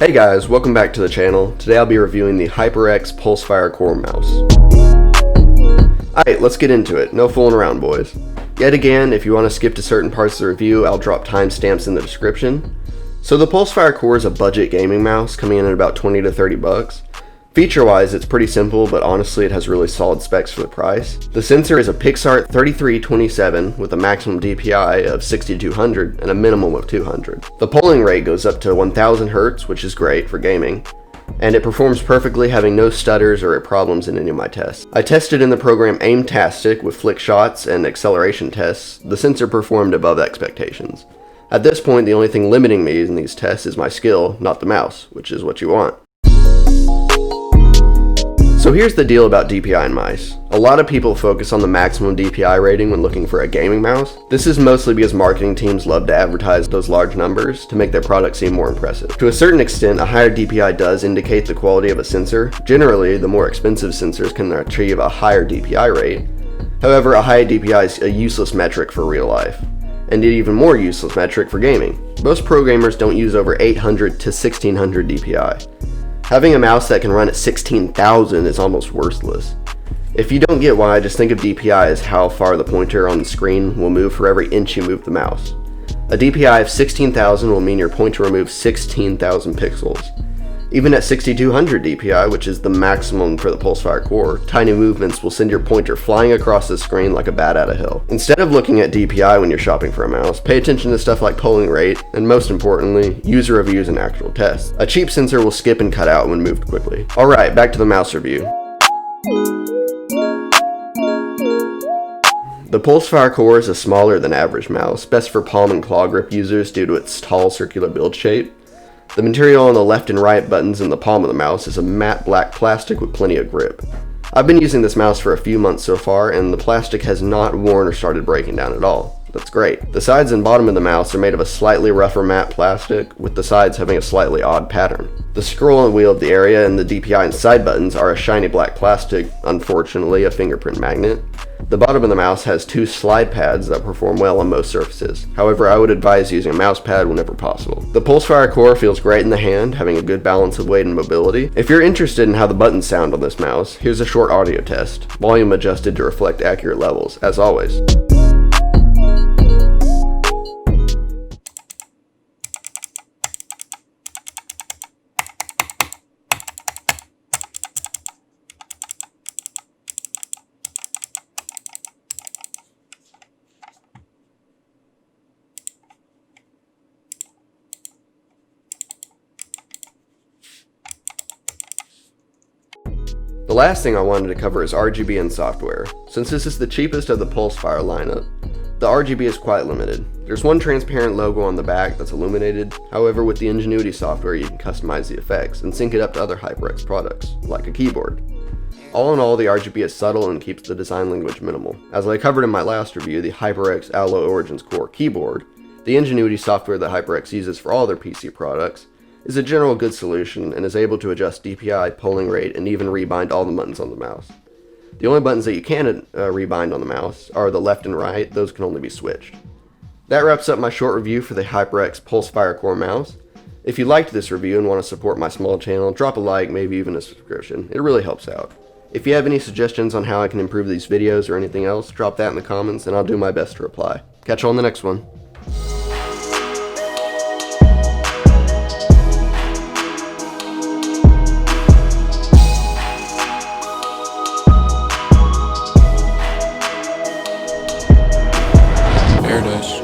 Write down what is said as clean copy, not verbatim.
Hey guys, welcome back to the channel. Today I'll be reviewing the Hyperx PulseFire Core mouse. Alright, let's get into it. No fooling around, boys. Yet again, if you want to skip to certain parts of the review, I'll drop timestamps in the description. So the PulseFire Core is a budget gaming mouse, coming in at about 20 to 30 bucks. Feature-wise, it's pretty simple, but honestly it has really solid specs for the price. The sensor is a PixArt 3327 with a maximum DPI of 6200 and a minimum of 200. The polling rate goes up to 1000 Hz, which is great for gaming, and it performs perfectly, having no stutters or problems in any of my tests. I tested in the program Aimtastic with flick shots and acceleration tests. The sensor performed above expectations. At this point, the only thing limiting me in these tests is my skill, not the mouse, which is what you want. So here's the deal about DPI in mice. A lot of people focus on the maximum DPI rating when looking for a gaming mouse. This is mostly because marketing teams love to advertise those large numbers to make their product seem more impressive. To a certain extent, a higher DPI does indicate the quality of a sensor. Generally, the more expensive sensors can achieve a higher DPI rate. However, a high DPI is a useless metric for real life, and an even more useless metric for gaming. Most pro gamers don't use over 800 to 1600 DPI. Having a mouse that can run at 16,000 is almost worthless. If you don't get why, just think of DPI as how far the pointer on the screen will move for every inch you move the mouse. A DPI of 16,000 will mean your pointer will move 16,000 pixels. Even at 6200 DPI, which is the maximum for the PulseFire Core, tiny movements will send your pointer flying across the screen like a bat out of hell. Instead of looking at DPI when you're shopping for a mouse, pay attention to stuff like polling rate, and most importantly, user reviews and actual tests. A cheap sensor will skip and cut out when moved quickly. Alright, back to the mouse review. The PulseFire Core is a smaller than average mouse, best for palm and claw grip users due to its tall circular build shape. The material on the left and right buttons in the palm of the mouse is a matte black plastic with plenty of grip. I've been using this mouse for a few months so far, and the plastic has not worn or started breaking down at all. That's great. The sides and bottom of the mouse are made of a slightly rougher matte plastic, with the sides having a slightly odd pattern. The scroll wheel of the area and the DPI and side buttons are a shiny black plastic, unfortunately a fingerprint magnet. The bottom of the mouse has two slide pads that perform well on most surfaces. However, I would advise using a mouse pad whenever possible. The PulseFire Core feels great in the hand, having a good balance of weight and mobility. If you're interested in how the buttons sound on this mouse, here's a short audio test, volume adjusted to reflect accurate levels, as always. The last thing I wanted to cover is RGB and software. Since this is the cheapest of the PulseFire lineup, the RGB is quite limited. There's one transparent logo on the back that's illuminated. However, with the Ingenuity software, you can customize the effects and sync it up to other Hyperx products, like a keyboard. All in all, the RGB is subtle and keeps the design language minimal. As I covered in my last review, the Hyperx Allo Origins Core keyboard, the Ingenuity software that Hyperx uses for all their PC products, is a general good solution and is able to adjust DPI, polling rate, and even rebind all the buttons on the mouse. The only buttons that you can rebind on the mouse are the left and right. Those can only be switched. That wraps up my short review for the Hyperx PulseFire Core mouse. If you liked this review and want to support my small channel, drop a like, maybe even a subscription. It really helps out. If you have any suggestions on how I can improve these videos or anything else, drop that in the comments and I'll do my best to reply. Catch you on the next one. Paradyse.